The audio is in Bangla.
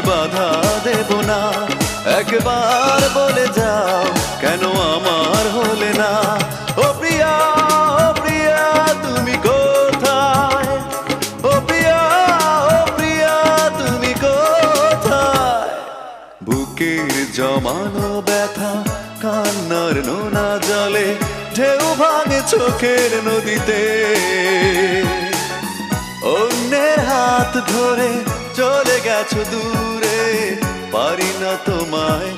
বাধা দেব না। একবার বলে যাও কেন আমার হলে না। ও প্রিয়া, ও প্রিয়া তুমি কোথায়? ও প্রিয়া, ও প্রিয়া তুমি কোথায়? বুকের জমানো ব্যথা কান্নার নোনা জলে ঢেউ ভাঙে চোখের নদীতে। অন্যের হাত ধরে চলে গেছো দূরে, পারি না তোমায়